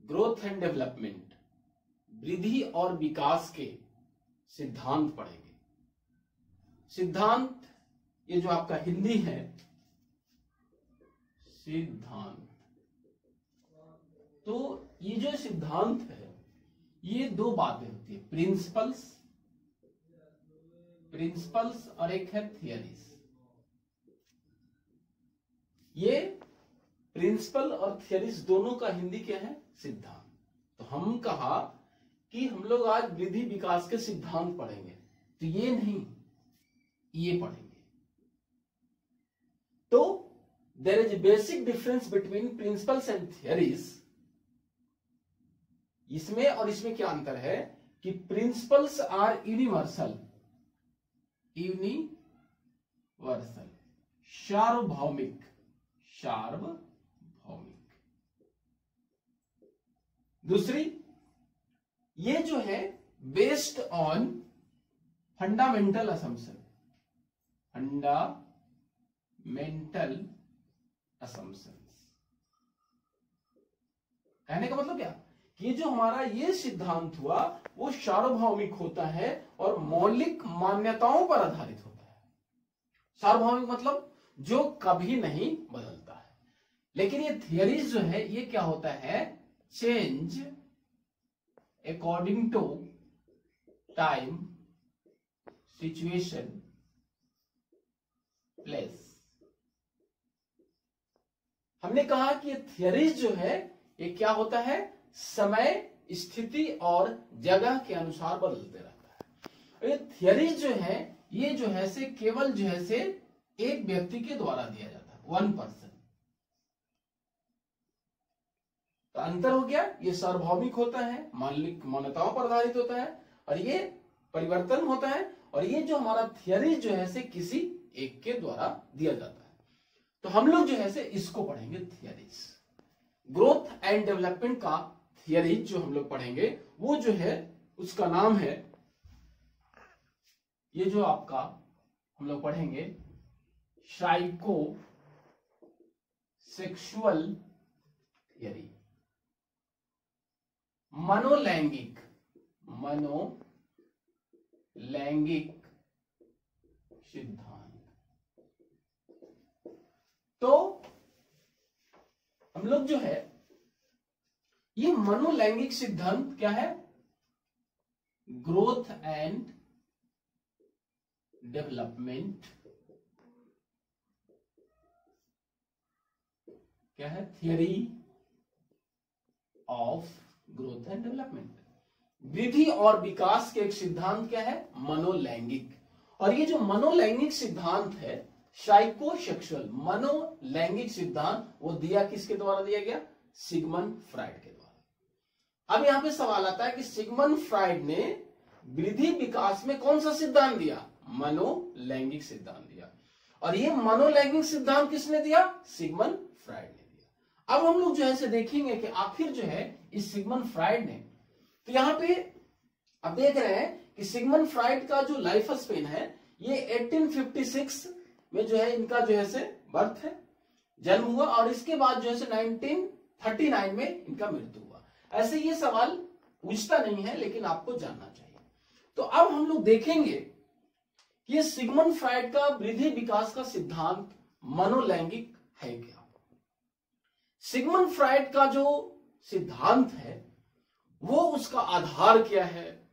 Growth and development, वृद्धि और विकास के सिद्धांत पढ़ेंगे। सिद्धांत, ये जो आपका हिंदी है सिद्धांत, तो ये जो सिद्धांत है ये दो बातें होती है, प्रिंसिपल्स और एक है थियरीज। ये प्रिंसिपल और थियरीज दोनों का हिंदी क्या है? सिद्धांत। तो हम कहा कि हम लोग आज वृद्धि विकास के सिद्धांत पढ़ेंगे, तो ये नहीं, ये पढ़ेंगे। तो there is basic difference between principles and theories. इसमें और इसमें क्या अंतर है कि प्रिंसिपल्स आर यूनिवर्सल, सार्वभौमिक, दूसरी ये जो है बेस्ड ऑन फंडामेंटल असम्पशन, कहने का मतलब क्या कि जो हमारा ये सिद्धांत हुआ वो सार्वभौमिक होता है और मौलिक मान्यताओं पर आधारित होता है। सार्वभौमिक मतलब जो कभी नहीं बदलता है। लेकिन ये थियरीज जो है ये क्या होता है? Change according to time, situation, place. हमने कहा कि ये थियरीज जो है ये क्या होता है? समय, स्थिति और जगह के अनुसार बदलते रहता है। ये थियरीज जो है ये जो है से केवल जो है से एक व्यक्ति के द्वारा दिया जाता है, वन पर्सन। तो अंतर हो गया, ये सार्वभौमिक होता है, मौलिक मान्यताओं पर आधारित होता है, और ये परिवर्तन होता है, और ये जो हमारा थियरीज जो है से किसी एक के द्वारा दिया जाता है। तो हम लोग जो है से इसको पढ़ेंगे थियरीज। ग्रोथ एंड डेवलपमेंट का थियरीज जो हम लोग पढ़ेंगे वो जो है उसका नाम है, ये जो आपका हम लोग पढ़ेंगे साइको सेक्सुअल थियरी, मनोलैंगिक सिद्धांत। तो हम लोग जो है ये मनोलैंगिक सिद्धांत क्या है? ग्रोथ एंड डेवलपमेंट क्या है? Theory of growth and development, वृद्धि और विकास के एक सिद्धांत क्या है? मनोलैंगिक। और ये जो मनोलैंगिक सिद्धांत है साइकोसेक्सुअल, मनोलैंगिक सिद्धांत, वो दिया किसके द्वारा दिया गया? सिगमंड फ्राइड के द्वारा। अब यहां पे सवाल आता है कि सिगमंड फ्राइड ने वृद्धि विकास में कौन सा सिद्धांत दिया? मनोलैंगिक सिद्धांत दिया। और ये मनोलैंगिक सिद्धांत किसने दिया? सिगमंड फ्राइड ने दिया। अब हम लोग जो है देखेंगे कि आखिर जो है इस सिगमंड फ्राइड ने, तो यहां पे अब देख रहे हैं कि सिगमंड फ्राइड का जो लाइफ स्पेन है ये 1856 में जो है इनका जो है बर्थ है, जन्म हुआ, और इसके बाद जो है 1939 में इनका मृत्यु हुआ। ऐसे ये सवाल पूछता नहीं है लेकिन आपको जानना चाहिए। तो अब हम लोग देखेंगे कि ये सिगमंड फ्राइड का वृद्धि विकास का सिद्धांत मनोलैंगिक है क्या। सिगमंड फ्राइड का जो सिद्धांत है वो उसका आधार क्या है,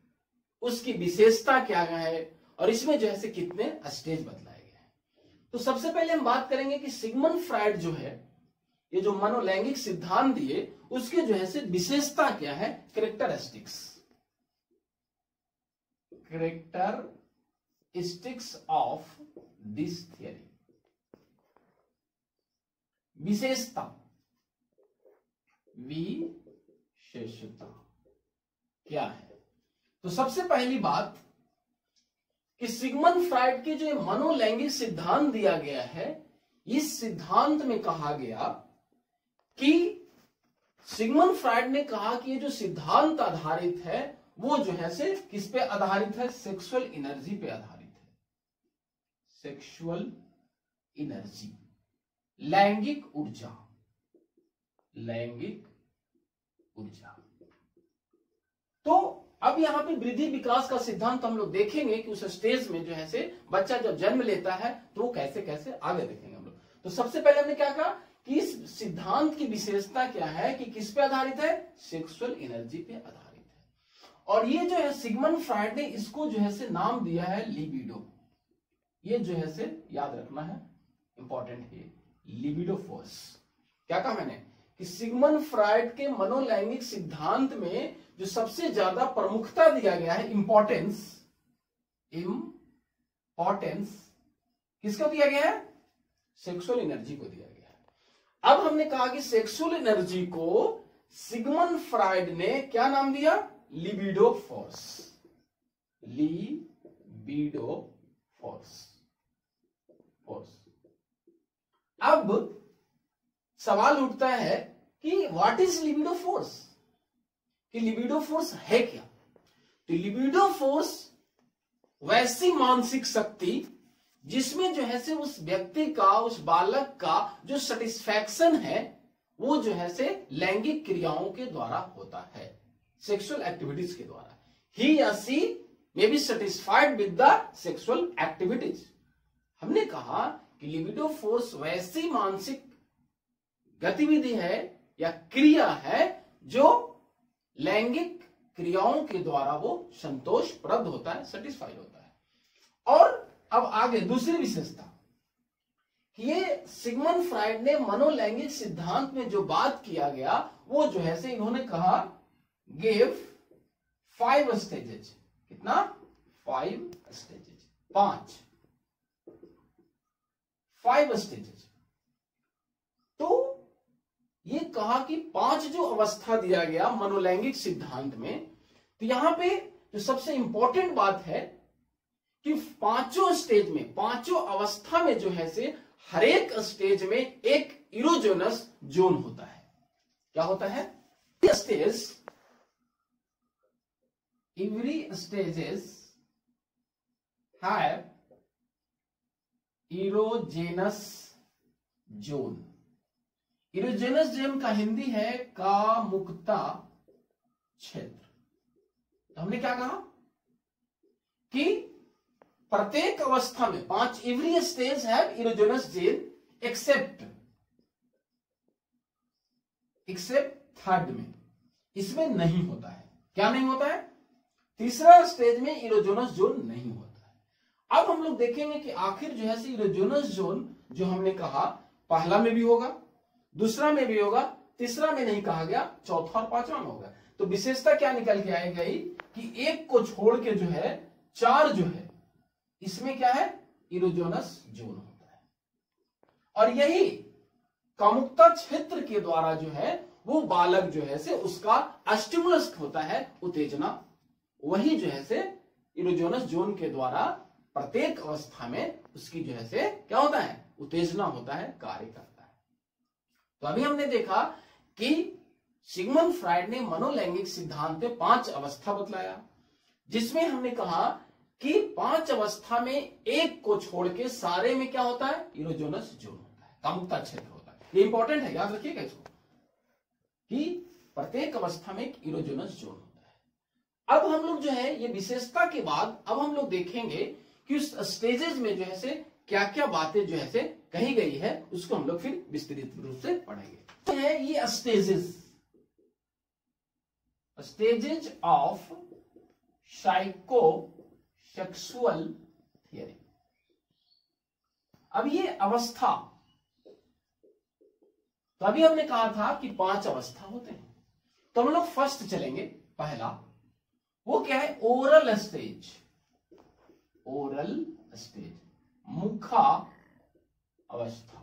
उसकी विशेषता क्या है, और इसमें जो है कितने स्टेज बतलाए गए हैं। तो सबसे पहले हम बात करेंगे कि सिगमंड फ्राइड जो है ये जो मनोलैंगिक सिद्धांत दिए उसके जो है विशेषता क्या है, कैरेक्टरिस्टिक्स ऑफ दिस थियरी। विशेषता क्या है? तो सबसे पहली बात कि सिगमंड फ्राइड के जो मनोलैंगिक सिद्धांत दिया गया है, इस सिद्धांत में कहा गया कि सिगमंड फ्राइड ने कहा कि ये जो सिद्धांत आधारित है वो जो है किस पे आधारित है? सेक्सुअल एनर्जी पे आधारित है। सेक्सुअल एनर्जी, लैंगिक ऊर्जा, लैंगिक ऊर्जा। तो अब यहाँ पे वृद्धि विकास का सिद्धांत हम लोग देखेंगे कि उस स्टेज में जो है से बच्चा जब जन्म लेता है तो वो कैसे कैसे आगे देखेंगे हम लोग। तो सबसे पहले हमने क्या कहा कि इस सिद्धांत की विशेषता क्या है कि किस पे आधारित है, सेक्सुअल एनर्जी पे आधारित है। और ये जो है सिगमंड फ्रायड ने इसको जो है से नाम दिया है लिबिडो। ये जो है से याद रखना है, इंपॉर्टेंट है, लिबिडो फोर्स। क्या कहा मैंने कि सिगमंड फ्रायड के मनोलैंगिक सिद्धांत में जो सबसे ज्यादा प्रमुखता दिया गया है, इंपॉर्टेंस किसको दिया गया है, सेक्सुअल एनर्जी को दिया गया है। अब हमने कहा कि सेक्सुअल एनर्जी को सिगमंड फ्रायड ने क्या नाम दिया, लिबिडो फोर्स। Libido force. अब सवाल उठता है कि व्हाट इज लिबिडो फोर्स, कि लिबिडो फोर्स है क्या। तो लिबिडो फोर्स वैसी मानसिक शक्ति जिसमें जो है से उस व्यक्ति का, उस बालक का जो सेटिस्फैक्शन है वो जो है से लैंगिक क्रियाओं के द्वारा होता है, सेक्सुअल एक्टिविटीज के द्वारा। ही या she may be satisfied with the sexual activities. हमने कहा कि लिबिडो फोर्स वैसी मानसिक गतिविधि है या क्रिया है जो लैंगिक क्रियाओं के द्वारा वो संतोषप्रद होता है, सेटिस्फाइड होता है। और अब आगे दूसरी विशेषता, ये सिगमंड फ्रायड ने मनोलैंगिक सिद्धांत में जो बात किया गया वो जो है से इन्होंने कहा गिव 5 स्टेजेज। कितना, 5 स्टेजेज, 5 स्टेजेज। तो ये कहा कि 5 जो अवस्था दिया गया मनोलैंगिक सिद्धांत में, तो यहां पे जो सबसे इंपॉर्टेंट बात है कि 5 स्टेज में, 5 अवस्था में जो है से हर एक स्टेज में एक इरोजेनस जोन होता है। क्या होता है, stage, every stages have erogenous zone. Erogenous zone का हिंदी है कामुकता क्षेत्र। तो हमने क्या कहा कि प्रत्येक अवस्था में 5, every stage have erogenous zone except third में, इसमें नहीं होता है। क्या नहीं होता है, तीसरा स्टेज में इरोजेनस जोन नहीं होता है। अब हम लोग देखेंगे कि आखिर जो है इरोजेनस जोन जो हमने कहा पहला में भी होगा, दूसरा में भी होगा, तीसरा में नहीं कहा गया, चौथा और पांचवा में होगा। तो विशेषता क्या निकल के आई गई कि एक को छोड़ के जो है 4 जो है इसमें क्या है, इरोजेनस जोन होता है। और यही कामुकता क्षेत्र के द्वारा जो है वो बालक जो है से उसका स्टिमुलस होता है, उत्तेजना। वही जो है से इरोजेनस जोन के द्वारा प्रत्येक अवस्था में उसकी जो है से क्या होता है, उत्तेजना होता है, कार्य करता है। तो अभी हमने देखा कि सिगमंड फ्रायड ने मनोलैंगिक सिद्धांत में 5 अवस्था बतलाया, जिसमें हमने कहा कि 5 अवस्था में एक को छोड़ के सारे में क्या होता है, इरोजेनस जोन होता है, कामुकता क्षेत्र होता है। ये इंपॉर्टेंट है, याद रखिएगा इसको कि प्रत्येक अवस्था में एक इरोजेनस जोन होता है। अब हम लोग जो है ये विशेषता के बाद अब हम लोग देखेंगे कि उस स्टेजेस में जो है से क्या क्या बातें जो है से कही गई है, उसको हम लोग फिर विस्तृत रूप से पढ़ेंगे। तो है ये stages of psycho sexual theory. अब ये अवस्था, तो अभी हमने कहा था कि 5 अवस्था होते हैं, तो हम लोग फर्स्ट चलेंगे। पहला वो क्या है, ओरल स्टेज। ओरल स्टेज, मुखा अवस्था।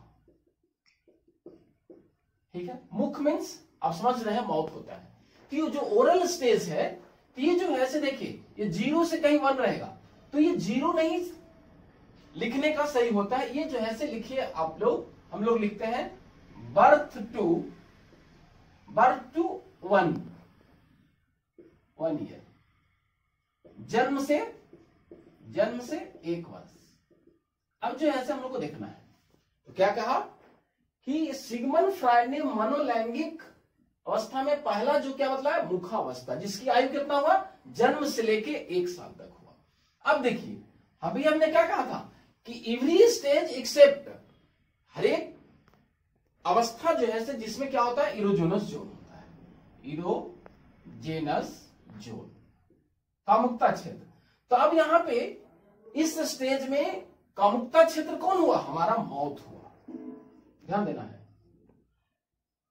ठीक है, मुख मीन्स आप समझ रहे हैं माउथ होता है। तो ये जो ओरल स्टेज है, तो ये जो है ऐसे देखिए, ये 0 से कहीं 1 रहेगा, तो ये 0 नहीं लिखने का सही होता है। ये जो है ऐसे लिखिए आप लोग, हम लोग लिखते हैं बर्थ टू 1 ईयर, जन्म से 1 वर्ष। अब जो ऐसे हम लोग को देखना है, तो क्या कहा कि सिगमंड फ्रायड ने मनोलैंगिक अवस्था में पहला जो क्या मतलब है, मुखावस्था, जिसकी आयु कितना हुआ, जन्म से लेके 1 साल तक हुआ। अब देखिए अभी हमने क्या कहा था कि एवरी स्टेज एक्सेप्ट, हर एक अवस्था जो है जिसमें क्या होता है, इरोजेनस जोन होता है, इरोजेनस जोन, कामुकता क्षेत्र। तो अब यहां पे इस स्टेज में कामुकता क्षेत्र कौन हुआ, हमारा मौत हुआ, ध्यान देना है,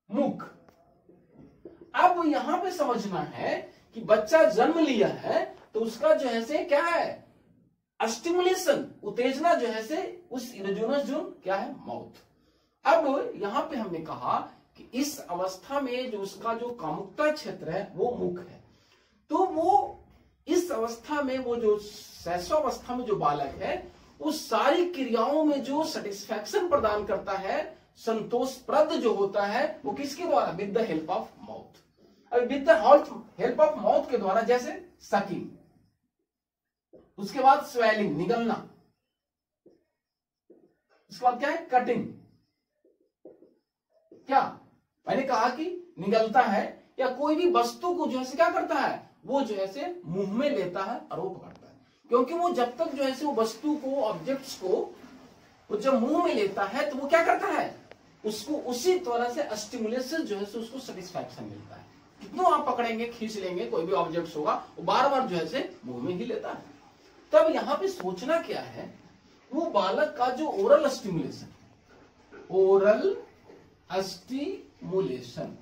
मुख। अब यहां पे समझना है कि बच्चा जन्म लिया है तो उसका जो है से क्या है, स्टिमुलेशन, उत्तेजना जो है से उस इरोजेनस जोन क्या है, मौत। अब यहां पे हमने कहा कि इस अवस्था में जो उसका जो कामुकता क्षेत्र है वो मुख है, तो वो इस अवस्था में वो जो शैशवावस्था में जो बालक है उस सारी क्रियाओं में जो सेटिस्फैक्शन प्रदान करता है, संतोषप्रद जो होता है, वो किसके द्वारा, with the help of mouth. अब with the help of mouth के द्वारा, जैसे सकिंग, उसके बाद स्वेलिंग, निगलना, उसके बाद क्या है, कटिंग। क्या मैंने कहा कि निगलता है या कोई भी वस्तु को जो है क्या करता है, वो जो है मुंह में लेता है और वो पकड़ता है, क्योंकि वो जब तक जो है वो वस्तु को, ऑब्जेक्ट्स को वो जब मुंह में लेता है तो वो क्या करता है, उसको उसी तरह से स्टिमुलेशन जो है उसको सेटिस्फैक्शन मिलता है। कितना आप पकड़ेंगे, खींच लेंगे, कोई भी ऑब्जेक्ट्स होगा वो बार बार जो है मुंह में ही लेता है। तब यहां पे सोचना क्या है, वो बालक का जो ओरल स्टिमुलेशन, ओरल स्टिमुलेशन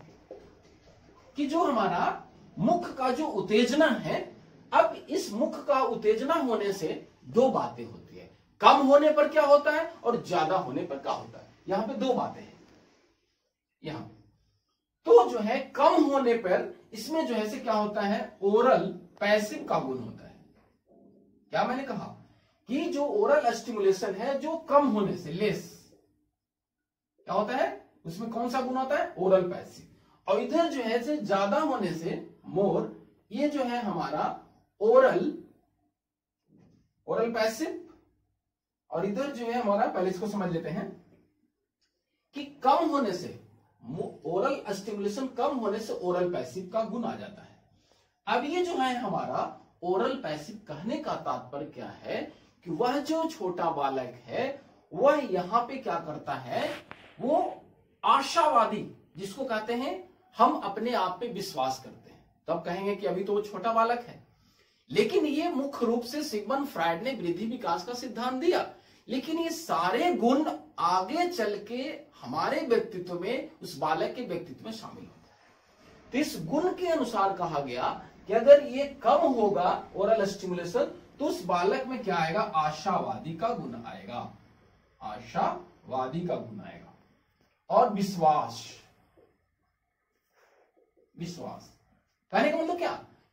कि जो हमारा मुख का जो उत्तेजना है, अब इस मुख का उत्तेजना होने से दो बातें होती है, कम होने पर क्या होता है और ज्यादा होने पर क्या होता है। यहां पे दो बातें हैं यहां तो जो है कम होने पर इसमें जो है क्या होता है, ओरल पैसिव का गुण होता है। क्या मैंने कहा कि जो ओरल स्टिमुलेशन है जो कम होने से, लेस, क्या होता है उसमें कौन सा गुण होता है, ओरल पैसिव। और इधर जो है ज्यादा होने से, मोर, ये जो है हमारा ओरल पैसिव। और इधर जो है हमारा, पहले इसको समझ लेते हैं कि कम होने से, ओरल स्टिमुलेशन कम होने से ओरल पैसिव का गुण आ जाता है। अब ये जो है हमारा ओरल पैसिव, कहने का तात्पर्य क्या है कि वह जो छोटा बालक है वह यहां पे क्या करता है, वो आशावादी, जिसको कहते हैं हम अपने आप पे विश्वास करते हैं, तब कहेंगे कि अभी तो वो छोटा बालक है। लेकिन ये मुख्य रूप से सिगमंड फ्रायड ने वृद्धि विकास का सिद्धांत दिया, लेकिन ये सारे गुण आगे चल के हमारे व्यक्तित्व में, उस बालक के व्यक्तित्व में शामिल होता है। तो इस गुण के अनुसार कहा गया कि अगर ये कम होगा ओरल स्टिमुलेशन तो उस बालक में क्या आएगा, आशावादी का गुण आएगा, आशावादी का गुण आएगा। और विश्वास कहने का मतलब क्या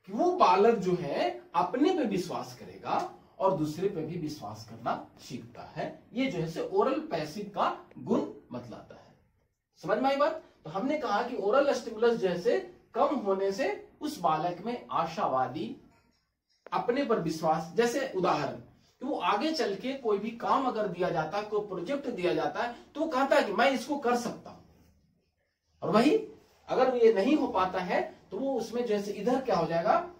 कि वो बालक जो है अपने पे विश्वास करेगा और दूसरे पे भी विश्वास करना सीखता है। ये जो है ओरल पैसिव का गुण बतलाता है। समझ में आई बात। तो हमने कहा कि ओरल स्टिमुलस जैसे कम होने से उस बालक में आशावादी, अपने पर विश्वास, जैसे उदाहरण कि वो आगे चल के कोई भी काम अगर दिया जाता है, कोई प्रोजेक्ट दिया जाता है तो वो कहता है कि मैं इसको कर सकता हूं। और वही अगर ये नहीं हो पाता है तो वो उसमें जैसे इधर क्या हो जाएगा,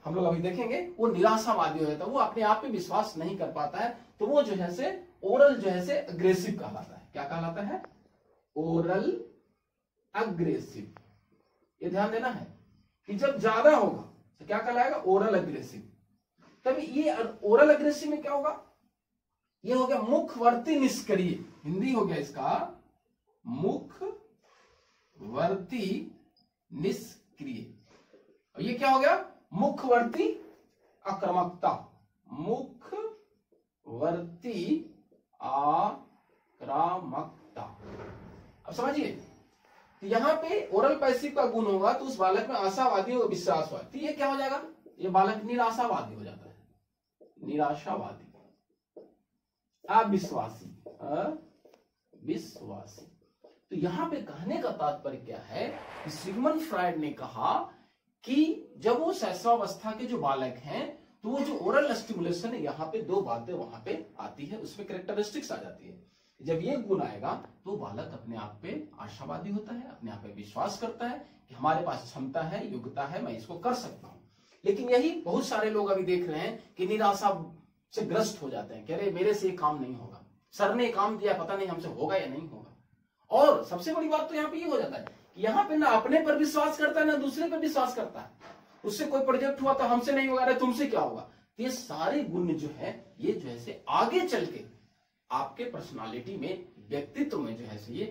हम लोग अभी देखेंगे, वो निराशावादी हो जाता है, वो अपने आप पे विश्वास नहीं कर पाता है, तो वो जो है से ओरल जो है से अग्रेसिव कहलाता है। क्या कहलाता है, ओरल अग्रेसिव। ये ध्यान देना है कि जब ज्यादा होगा तो क्या कहलाएगा, ओरल अग्रेसिव। तब ये ओरल अग्रेसिव में क्या होगा, ये हो गया मुखवर्ती निष्क्रिय, हिंदी हो गया इसका मुखवर्ती निष्क्रिय। और ये क्या हो गया, मुखवर्ती आक्रामकता, मुखवर्ती आक्रामकता। अब समझिए, तो यहां पे ओरल पैसिव का गुण होगा तो उस बालक में आशावादी और विश्वासवादी। तो ये क्या हो जाएगा, ये बालक निराशावादी हो जाता है, निराशावादी, अविश्वासी, अविश्वासी। तो यहां पे कहने का तात्पर्य क्या है कि सिगमंड फ्रायड ने कहा कि जब वो शैशवावस्था के जो बालक हैं तो वो जो ओरल स्टिमुलेशन है, यहां पे दो बातें वहां पे आती है, उसमें कैरेक्टरिस्टिक्स आ जाती है। जब ये गुण आएगा तो बालक अपने आप पे आशावादी होता है, अपने आप पे विश्वास करता है कि हमारे पास क्षमता है, योग्यता है, मैं इसको कर सकता हूं। लेकिन यही बहुत सारे लोग अभी देख रहे हैं कि निराशा से ग्रस्त हो जाते हैं, कह रहे मेरे से ये काम नहीं होगा, सर ने काम दिया, पता नहीं हमसे होगा या नहीं होगा। और सबसे बड़ी बात तो यहाँ पे ये हो जाता है कि यहाँ पे ना अपने पर विश्वास करता है ना दूसरे पर विश्वास करता है। उससे कोई प्रोजेक्ट हुआ तो हमसे नहीं होगा, अरे तुमसे क्या होगा। तो ये सारे गुण जो है ये जो है से आगे चल के आपके पर्सनालिटी में, व्यक्तित्व में जो है से ये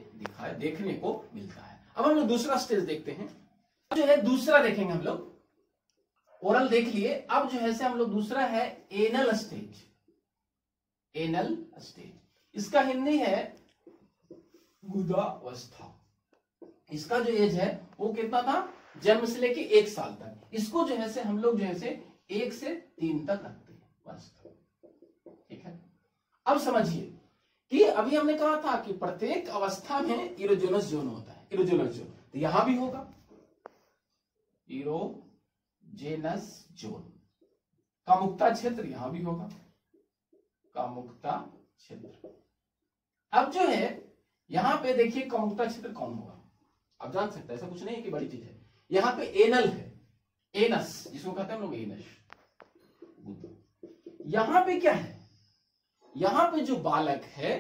देखने को मिलता है। अब हम लोग दूसरा स्टेज देखते हैं, जो है दूसरा देखेंगे हम लोग। ओरल देख लिए, अब जो है से हम लोग दूसरा है एनल स्टेज। एनल स्टेज, इसका हिंदी है गुदावस्था। इसका जो एज है वो कितना था, जन्म से लेके 1 साल तक। इसको जो है से हम लोग जो है से 1 से 3 तक रखते हैं वर्ष तक, ठीक है। अब समझिए कि अभी हमने कहा था कि प्रत्येक अवस्था में इरोजेनस जोन होता है, इरोजेनस जोन, तो यहां भी होगा इरोजेनस जोन। कामुकता क्षेत्र यहां भी होगा, कामुकता क्षेत्र। अब जो है यहां पे देखिए कामुकता क्षेत्र कौन होगा, आप जान सकते हैं, ऐसा कुछ नहीं है कि बड़ी चीज है। यहां पे एनल है, एनस जिसको कहते हैं हम लोग एनस। यहां पे क्या है, यहां पे जो बालक है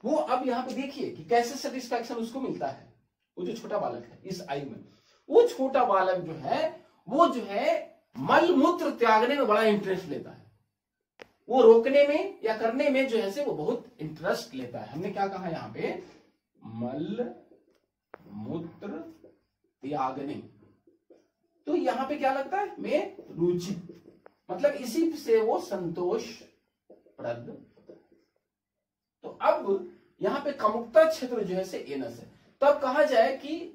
वो, अब यहां पे देखिए कि कैसे सेटिस्फैक्शन उसको मिलता है। वो जो छोटा बालक है इस आयु में, वो छोटा बालक जो है वो जो है मल मूत्र त्यागने में बड़ा इंटरेस्ट लेता है। वो रोकने में या करने में जो है से वो बहुत इंटरेस्ट लेता है। हमने क्या कहा यहाँ पे, मल मूत्र त्यागने, तो यहां पे क्या लगता है, में रुचि, मतलब इसी से वो संतोष प्रद। तो अब यहां पे कामुकता क्षेत्र जो है से एनस है। तब कहा जाए कि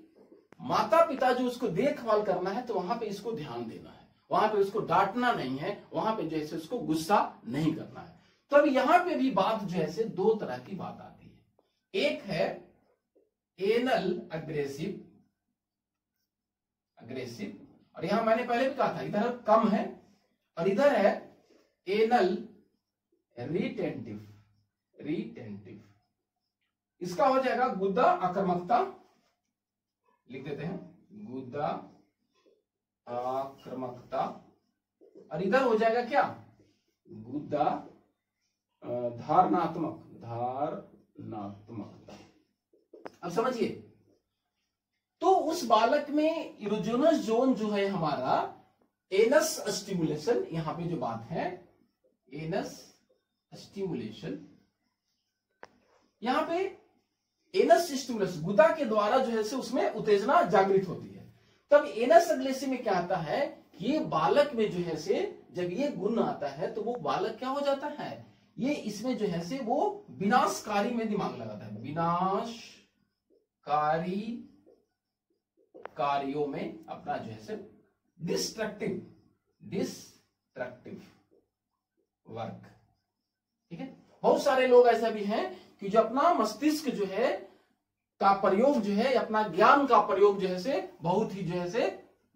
माता पिता जो उसको देखभाल करना है तो वहां पे इसको ध्यान देना है, वहां पे उसको डांटना नहीं है, वहां पे जैसे उसको गुस्सा नहीं करना है। तो अब यहां पे भी बात जो है से 2 तरह की बात आती है। एक है एनल अग्रेसिव, और यहां मैंने पहले भी कहा था इधर कम है, और इधर है एनल रिटेंटिव। इसका हो जाएगा गुदा आक्रामकता, लिख देते हैं गुदा आक्रामकता, और इधर हो जाएगा क्या, गुदा धारणात्मकता। अब समझिए, तो उस बालक में इरोजेनस जोन जो है हमारा एनस स्टिमुलेशन, यहां पे जो बात है एनस स्टिमुलेशन, यहां पे एनस स्टिमुलेशन गुदा के द्वारा जो है से उसमें उत्तेजना जागृत होती है। तब एनस अग्रेसिव में क्या आता है, ये बालक में जो है से जब ये गुण आता है तो वो बालक क्या हो जाता है, ये इसमें जो है से वो विनाशकारी में दिमाग लगाता है, विनाशकारी कार्यों में अपना जो है से डिस्ट्रक्टिव वर्क, ठीक है। बहुत सारे लोग ऐसा भी हैं कि जो अपना मस्तिष्क जो है का प्रयोग जो है, अपना ज्ञान का प्रयोग जो है से बहुत ही जो है से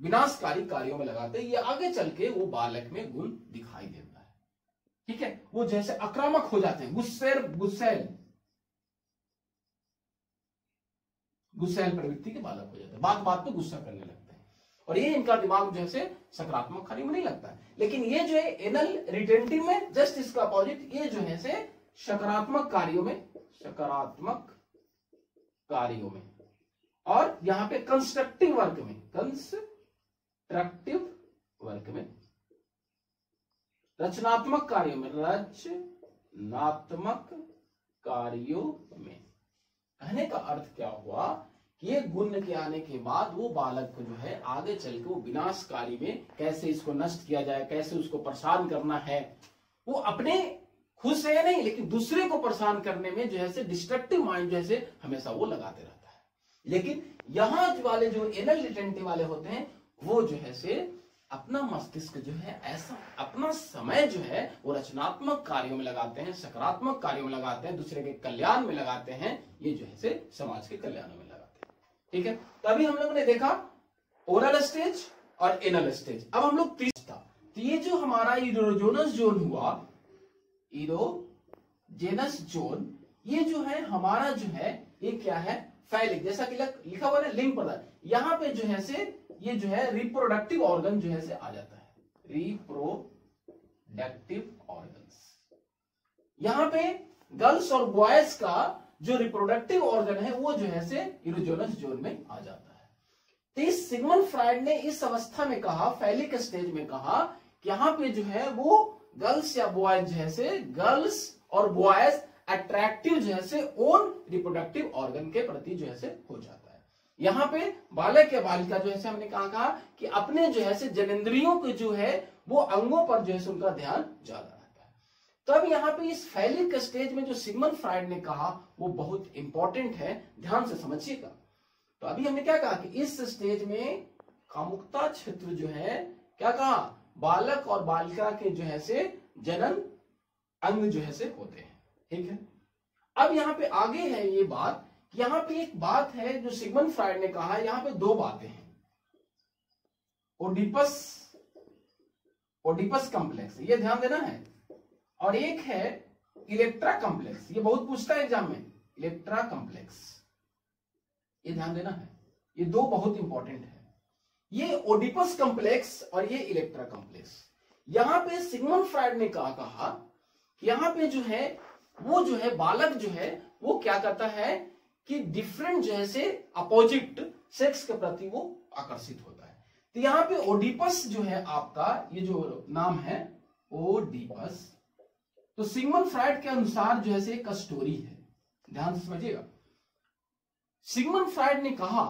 विनाशकारी कार्यों में लगाते हैं। ये आगे चल के वो बालक में गुण दिखाई देता है, ठीक है। वो जैसे आक्रामक हो जाते हैं, गुस्सैल प्रवृत्ति के बालक हो जाते हैं, बात बात पे गुस्सा करने लगते हैं, और ये इनका दिमाग जो है सकारात्मक कार्यों में नहीं लगता है। लेकिन ये जो है एनल रिटेंटिव में जस्ट इसका अपोजिट, ये जो है सकारात्मक कार्यों में, और यहां पे कंस्ट्रक्टिव वर्क में, रचनात्मक कार्यों में। कहने का अर्थ क्या हुआ कि ये गुण के आने के बाद वो बालक को जो है आगे चल के वो विनाशकारी में कैसे इसको नष्ट किया जाए, कैसे उसको परेशान करना है, वो अपने खुद से नहीं लेकिन दूसरे को परेशान करने में जो है डिस्ट्रक्टिव माइंड जो है हमेशा वो लगाते रहता है। लेकिन यहां वाले जो एनल रिटेंटिव वाले होते हैं वो जो है अपना मस्तिष्क जो है ऐसा अपना समय जो है वो रचनात्मक कार्यों में लगाते हैं, सकारात्मक कार्यों में लगाते हैं, दूसरे के कल्याण में लगाते हैं, ये जो है समाज के कल्याण में लगाते हैं, ठीक है। तो अभी हम लोगों ने देखा ओरल स्टेज और एनल स्टेज। अब हम लोग तीसरा, तो ये जो हमारा इरोजेनस जोन हुआ, इरोजेनस जोन, ये जो है हमारा जो है ये क्या है, फैलिक, जैसा कि लिखा हुआ है लिंग पदार्थ, यहाँ पे जो है से ये जो है रिप्रोडक्टिव ऑर्गन जो है से आ जाता है, रिप्रोडक्टिव ऑर्गन्स। यहाँ पे गर्ल्स और बॉयज का जो रिप्रोडक्टिव ऑर्गन है वो जो है से इरोजेनस जोन में आ जाता है। तो इस सिगमंड फ्राइड ने इस अवस्था में कहा, फैलिक स्टेज में कहा कि यहाँ पे जो है वो गर्ल्स या बॉयज जो है से, गर्ल्स और बॉयज अट्रैक्टिव जो है से ओन रिप्रोडक्टिव ऑर्गन के प्रति जो है से हो जाता है। यहाँ पे बालक या बालिका जो है हमने कहा कि अपने जो है से जनेंद्रियों के जो है वो अंगों पर जो है उनका ध्यान ज्यादा रहता है। तब यहाँ पे इस फैलिक स्टेज में जो सिगमंड फ्राइड ने कहा वो बहुत इंपॉर्टेंट है, ध्यान से समझिएगा। तो अभी हमने क्या कहा कि इस स्टेज में कामुकता क्षेत्र जो है क्या कहा, बालक और बालिका के जो है से जनन अंग जो है से होते हैं, ठीक है। अब यहाँ पे आगे है ये बात, यहाँ पे एक बात है जो सिगमंड फ्राइड ने कहा, यहाँ पे दो बातें हैं, ओडिपस कॉम्प्लेक्स, ये ध्यान देना है, और एक है इलेक्ट्रा कॉम्प्लेक्स, ये बहुत पूछता है एग्जाम में, इलेक्ट्रा कॉम्प्लेक्स, ये ध्यान देना है, ये दो बहुत इंपॉर्टेंट है, ये ओडिपस कॉम्प्लेक्स और ये इलेक्ट्रा कॉम्प्लेक्स। यहां पे सिगमंड फ्राइड ने कहा कि यहां पे जो है वो जो है बालक जो है वो क्या करता है कि डिफरेंट जो है से अपोजिट सेक्स के प्रति वो आकर्षित होता है। तो यहाँ पे ओडिपस जो है आपका, ये जो नाम है ओडिपस, तो सिगमंड फ्राइड के अनुसार जो है से एक स्टोरी है, ध्यान से समझिएगा। सिगमंड फ्राइड ने कहा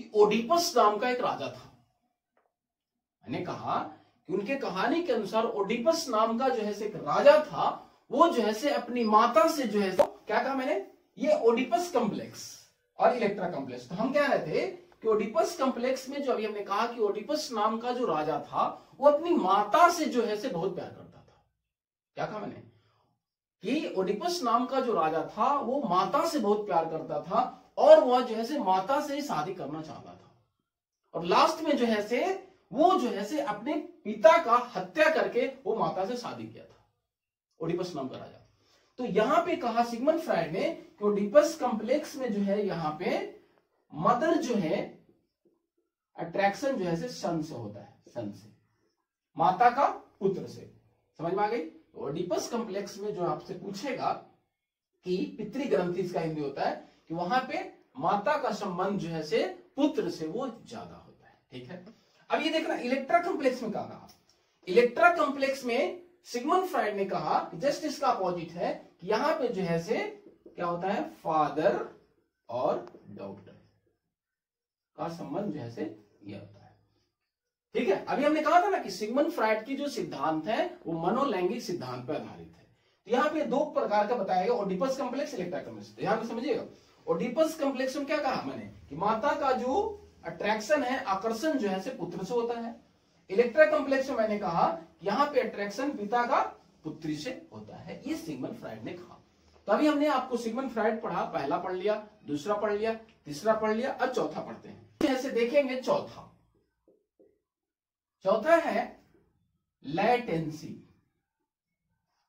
कि ओडिपस नाम का एक राजा था, मैंने कहा कि उनके कहानी के अनुसार ओडिपस नाम का जो है से एक राजा था, वो जो है से अपनी माता से जो है क्या कहा मैंने, ये ओडिपस कॉम्प्लेक्स और इलेक्ट्रा कॉम्प्लेक्स। तो हम कह रहे थे कि ओडिपस कॉम्प्लेक्स में जो अभी हमने कहा कि ओडिपस नाम का जो राजा था वो अपनी माता से जो है से बहुत प्यार करता था। क्या कहा मैंने कि ओडिपस नाम का जो राजा था वो माता से बहुत प्यार करता था और वह जो है से माता से ही शादी करना चाहता था, और लास्ट में जो है से वो जो है से अपने पिता का हत्या करके वो माता से शादी किया था, ओडिपस नाम का राजा। तो यहां पे कहा सिगमंड फ्राइड ने कि ओडिपस कॉम्प्लेक्स में जो है यहाँ पे मदर जो है अट्रैक्शन जो है से सन से होता है, सन से, माता का पुत्र से, समझ में आ गई। तो ओडिपस कॉम्प्लेक्स में जो आपसे पूछेगा कि पितृ ग्रंथि इसका हिंदी होता है कि वहां पे माता का संबंध जो है से पुत्र से वो ज्यादा होता है, ठीक है। अब ये देखना इलेक्ट्रा कॉम्प्लेक्स में क्या कहा, इलेक्ट्रा कॉम्प्लेक्स में सिगमंड फ्राइड ने कहा जस्ट इसका अपोजिट है कि यहां पे जो है से क्या होता है, फादर और डॉटर का संबंध जो है से ये होता है, ठीक है। अभी हमने कहा था ना कि सिगमंड फ्राइड की जो सिद्धांत है वो मनोलैंगिक सिद्धांत पर आधारित है। तो यहाँ पे दो प्रकार का बताया गया, ओडिपस कॉम्प्लेक्स, इलेक्ट्रा कॉम्प्लेक्स। ध्यान में समझिएगा, ओडिपस कॉम्प्लेक्स में क्या कहा मैंने कि माता का जो अट्रैक्शन है, आकर्षण जो है से पुत्र से होता है। इलेक्ट्रा कॉम्प्लेक्स में मैंने कहा यहाँ पे अट्रैक्शन पिता का पुत्री से होता है, ये सिगमंड फ्राइड ने कहा। तो अभी हमने आपको सिगमंड फ्राइड पढ़ा, पहला पढ़ लिया, दूसरा पढ़ लिया, तीसरा पढ़ लिया, अब चौथा पढ़ते हैं। जैसे देखेंगे चौथा है लैटेंसी,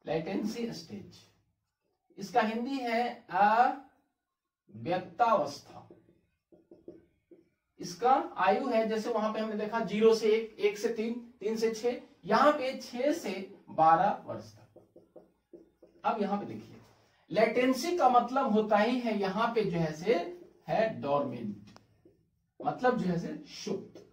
लैटेंसी स्टेज, इसका हिंदी है अव्यक्तावस्था। इसका आयु है जैसे वहां पे हमने देखा 0 से 1, 1 से 3, 3 से 6, यहां पे 6 से 12 वर्ष तक। अब यहां पे देखिए लेटेंसी का मतलब होता ही है यहां पे जो है से है डोरमेंट, मतलब जो है से सुप्त।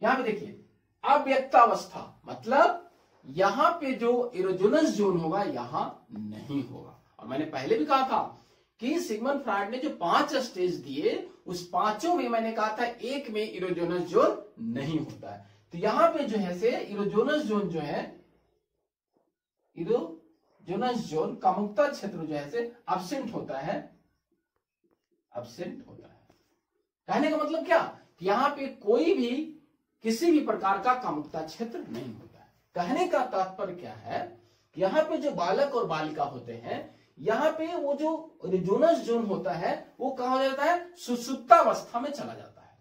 यहां पे देखिए अव्यक्तावस्था मतलब यहां पे जो इरोजेनस जोन होगा यहां नहीं होगा। और मैंने पहले भी कहा था कि सिगमंड फ्राइड ने जो 5 स्टेज दिए उस पांचों में मैंने कहा था एक में इरोजेनस जोन नहीं होता है। तो यहां पे जो है से इरोजेनस जोन जो है, इरोजेनस जोन कामुकता क्षेत्र जो है से एब्सेंट होता है, एब्सेंट होता है। कहने का मतलब क्या कि यहां पे कोई भी किसी भी प्रकार का कामुकता क्षेत्र नहीं होता है। कहने का तात्पर्य क्या है कि यहाँ पे जो बालक और बालिका होते हैं यहाँ पे वो जो इरोजेनस जोन होता है वो कहा जाता है सुषुप्तावस्था में चला जाता है।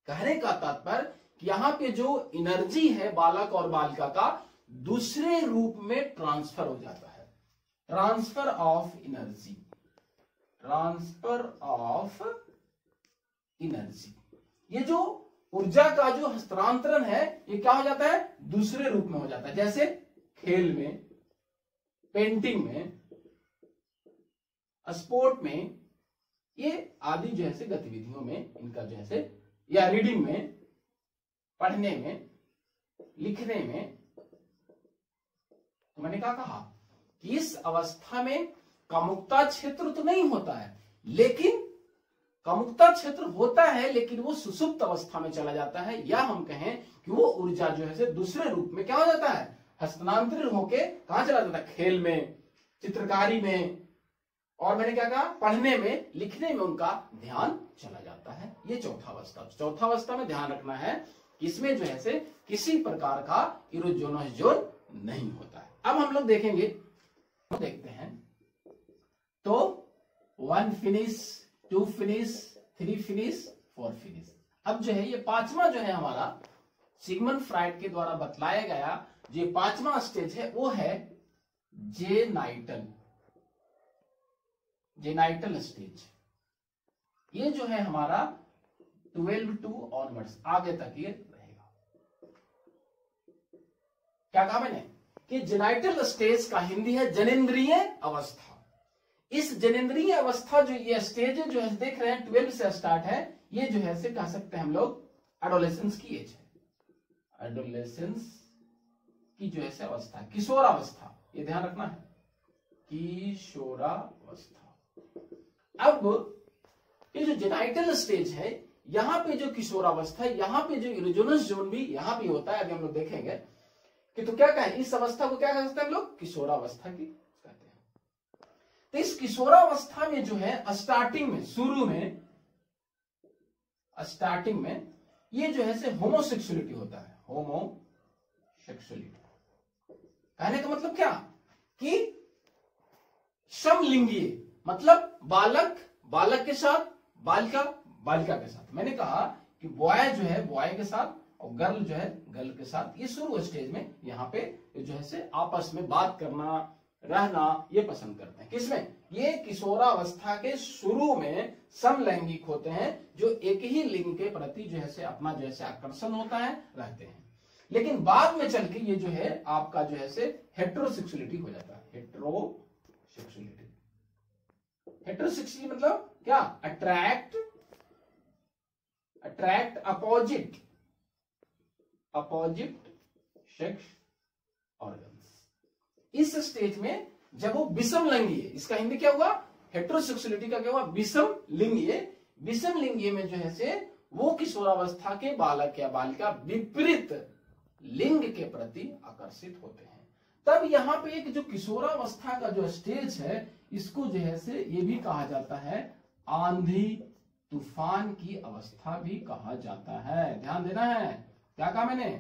कहने का तात्पर्य कि यहाँ पे जो एनर्जी है बालक और बालिका का दूसरे रूप में ट्रांसफर हो जाता है। Transfer of energy, transfer of energy. ये जो ऊर्जा का जो हस्तांतरण है ये क्या हो जाता है, दूसरे रूप में हो जाता है, जैसे खेल में, पेंटिंग में, स्पोर्ट में, ये आदि जो है गतिविधियों में इनका जो है, या रीडिंग में, पढ़ने में, लिखने में। तो मैंने क्या कहा कि इस अवस्था में कामुकता क्षेत्र तो नहीं होता है, लेकिन कामुकता क्षेत्र होता है लेकिन वो सुसुप्त अवस्था में चला जाता है, या हम कहें कि वो ऊर्जा जो है दूसरे रूप में क्या हो जाता है, हस्तांतरित होके कहां चला जाता है, खेल में, चित्रकारी में, और मैंने क्या कहा, पढ़ने में, लिखने में उनका ध्यान चला जाता है। ये चौथा अवस्था। चौथा अवस्था में ध्यान रखना है कि इसमें जो है किसी प्रकार का इरोजोनस जोन नहीं होता है। अब हम लोग देखेंगे, देखते हैं तो 1 फिनिश, 2 फिनिश, 3 फिनिश, 4 फिनिश। अब जो है ये पांचवा जो है हमारा सिगमंड फ्राइड के द्वारा बतलाया गया जो पांचवा स्टेज है वो है जेनाइटल, जेनाइटल स्टेज। ये जो है हमारा 12 टू ऑनवर्ड्स आगे तक ये रहेगा। क्या कहा मैंने कि जेनाइटल स्टेज का हिंदी है जनेंद्रिय अवस्था। इस जनेंद्रिय अवस्था जो ये स्टेज जो है देख रहे हैं 12 से स्टार्ट है, ये जो है कह सकते हैं हम लोग एडोलेसेंस की एज है, एडोलेसेंस की जो है अवस्था, किशोरावस्था, ये ध्यान रखना है, किशोरावस्था। अब ये जो जेनाइटल स्टेज है, यहां पे जो किशोरावस्था है, यहां पे जो इरोजोनस जोन भी यहां पे होता है। अभी हम लोग देखेंगे कि तो क्या कहें, इस अवस्था को क्या कह सकते हैं हम लोग, किशोरावस्था की कहते हैं। तो इस किशोरावस्था में जो है स्टार्टिंग में, शुरू में, स्टार्टिंग में ये जो है होमोसेक्सुअलिटी होता है, होमोसेक्सुअलिटी। कहने का मतलब क्या कि समलिंगीय, मतलब बालक बालक के साथ, बालिका बालिका के साथ। मैंने कहा कि बॉय जो है बॉय के साथ और गर्ल जो है गर्ल के साथ, ये शुरू स्टेज में यहाँ पे जो है आपस में बात करना, रहना ये पसंद करते हैं। किसमें, ये किशोरावस्था के शुरू में समलैंगिक होते हैं, जो एक ही लिंग के प्रति जो है अपना जो है आकर्षण होता है, रहते हैं। लेकिन बाद में चल के ये जो है आपका जो है हेटेरोसेक्सुअलिटी हो जाता है, हेटेरोसेक्सुअलिटी। हेटेरोसेक्सुअलिटी मतलब क्या, अट्रैक्ट अपोजिट सेक्स ऑर्गन्स। इस स्टेज में जब वो विषम लिंगीय, इसका हिंदी क्या हुआ, हेटेरोसेक्सुअलिटी का क्या हुआ, विषम लिंगीय। विषम लिंगीय में जो है वो किशोरावस्था के बालक या बालिका विपरीत लिंग के प्रति आकर्षित होते हैं। तब यहाँ पे एक जो किशोरावस्था का जो स्टेज है, इसको जो है ये भी कहा जाता है आंधी तूफान की अवस्था भी कहा जाता है। ध्यान देना है, क्या कहा मैंने,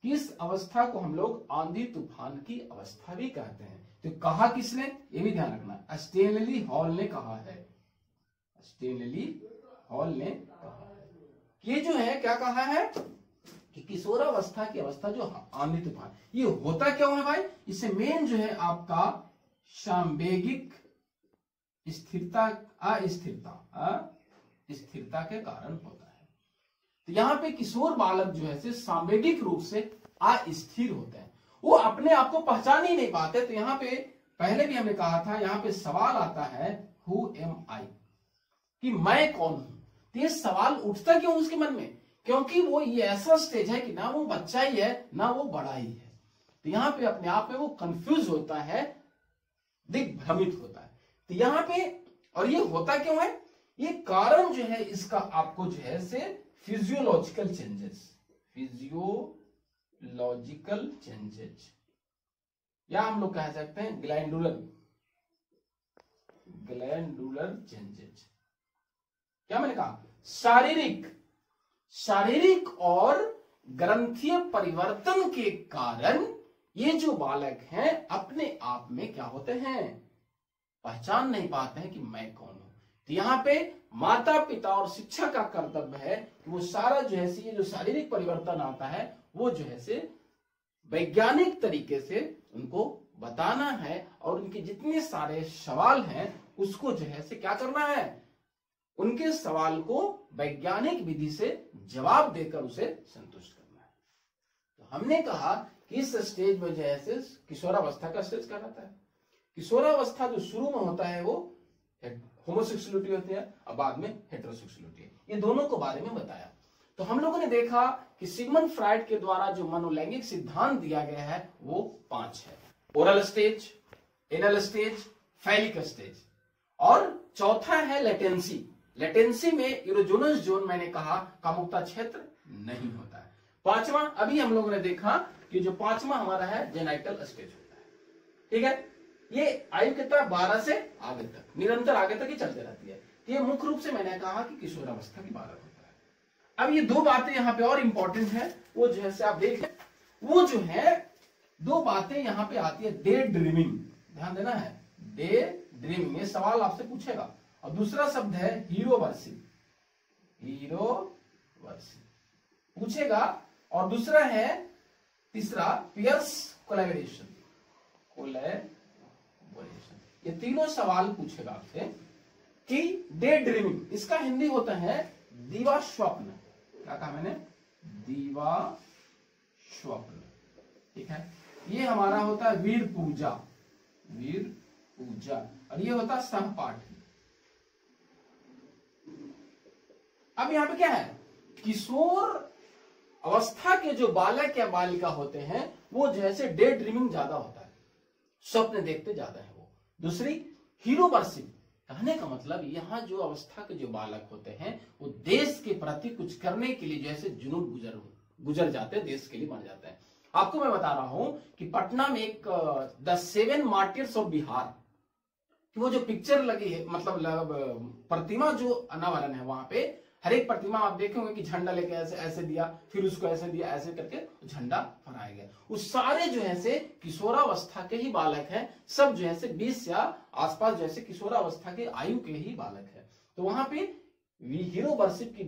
किस अवस्था को हम लोग आंधी तूफान की अवस्था भी कहते हैं। तो कहा किसने, ये भी ध्यान रखना, स्टेनली हॉल ने कहा है, स्टेनली हॉल ने कहा है। ये जो है क्या कहा है कि किशोरावस्था की अवस्था जो आंधी तूफान, ये होता क्यों है भाई, इससे मेन जो है आपका सांवेगिक स्थिरता, स्थिरता के कारण होता है। तो यहाँ पे किशोर बालक जो है सांवेगिक रूप से अस्थिर होते हैं, वो अपने आप को पहचान ही नहीं पाते। तो यहाँ पे पहले भी हमने कहा था, यहाँ पे सवाल आता है हु एम आई, कि मैं कौन हूं। तो ये सवाल उठता क्यों उसके मन में, क्योंकि वो ये ऐसा स्टेज है कि ना वो बच्चा ही है ना वो बड़ा ही है। तो यहाँ पे अपने आप में वो कंफ्यूज होता है, दिग्भ्रमित होता है। तो यहाँ पे, और ये होता क्यों है, ये कारण जो है इसका आपको जो है से फिजियोलॉजिकल चेंजेस, फिजियोलॉजिकल चेंजेस, या हम लोग कह सकते हैं ग्लैंडुलर चेंजेस। क्या मैंने कहा, शारीरिक और ग्रंथीय परिवर्तन के कारण ये जो बालक हैं अपने आप में क्या होते हैं, पहचान नहीं पाते हैं कि मैं कौन हूं। तो यहाँ पे माता पिता और शिक्षक का कर्तव्य है कि वो सारा जो है ये जो शारीरिक परिवर्तन आता है वो जो है वैज्ञानिक तरीके से उनको बताना है और उनके जितने सारे सवाल हैं उसको जो है से क्या करना है, उनके सवाल को वैज्ञानिक विधि से जवाब देकर उसे संतुष्ट करना है। तो हमने कहा कि इस स्टेज में जो है से किशोरावस्था का स्टेज कहा जाता है। किशोरावस्था जो शुरू में होता है वो होमोसेक्सुअलिटी होती है और बाद में हेटेरोसेक्सुअलिटी, ये दोनों को बारे में बताया। तो हम लोगों ने देखा कि सिगमंड फ्राइड के द्वारा जो मनोलैंगिक सिद्धांत दिया गया है वो 5 है। Oral stage, anal stage, phallic stage, और चौथा है लेटेंसी। लेटेंसी में इरोजोनस जोन मैंने कहा कामुकता क्षेत्र नहीं होता है। पांचवा अभी हम लोगों ने देखा कि जो पांचवा हमारा है जेनाइटल स्टेज होता है। ठीक है, ये आयु कितना 12 से आगे तक, निरंतर आगे तक ही चलते रहती है। तो ये मुख्य रूप से मैंने कहा कि किशोरावस्था की बालक होता है। अब ये 2 बातें यहाँ पे और इंपॉर्टेंट है, वो जो है आप देख, वो जो है 2 बातें यहाँ पे आती है। डे ड्रीमिंग, ध्यान देना है, डे ड्रीमिंग, ये सवाल आपसे पूछेगा। और दूसरा शब्द है हीरो वर्शिप, हीरो वर्शिप पूछेगा। और दूसरा है, तीसरा पियर्स कोलैबोरेशन, ये तीनों सवाल पूछेगा आपसे कि डे ड्रीमिंग, इसका हिंदी होता है दीवा स्वप्न। क्या कहा मैंने, दीवा स्वप्न। ठीक है, ये हमारा होता है वीर पूजा, वीर पूजा, और ये होता है सहपाठी। अब यहां पे क्या है, किशोर अवस्था के जो बालक या बालिका होते हैं वो जैसे डे ड्रीमिंग ज्यादा होता है, स्वप्न देखते ज्यादा है वो। दूसरी हीरो वर्शिप, कहने का मतलब यहाँ जो अवस्था के जो बालक होते हैं वो देश के प्रति कुछ करने के लिए जैसे जुनून गुजर जाते हैं, देश के लिए बन जाते हैं। आपको मैं बता रहा हूं कि पटना में एक द 7 मार्टियर्स ऑफ बिहार, वो जो पिक्चर लगी है, मतलब प्रतिमा जो अनावरण है, वहां पे हर एक प्रतिमा आप देखेंगे कि झंडा लेके ऐसे ऐसे दिया, फिर उसको ऐसे दिया, ऐसे करके झंडा फहराया गया। उस सारे जो है से किशोरावस्था के ही बालक हैं, सब जो है से 20 या आसपास जैसे किशोरावस्था के आयु के ही बालक है। तो वहां पे हीरो वर्शिप की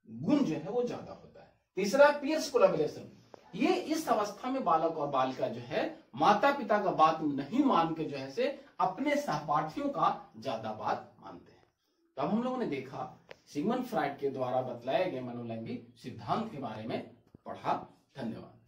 गुण जो है वो ज्यादा होता है। तीसरा पियर्स कोलैबोरेशन, ये इस अवस्था में बालक और बालिका जो है माता पिता का बात नहीं मान के जो है से अपने सहपाठियों का ज्यादा बात मानते हैं। तो अब हम लोगों ने देखा सिगमंड फ्राइड के द्वारा बतलाए गए मनोलैंगिक सिद्धांत के बारे में पढ़ा। धन्यवाद।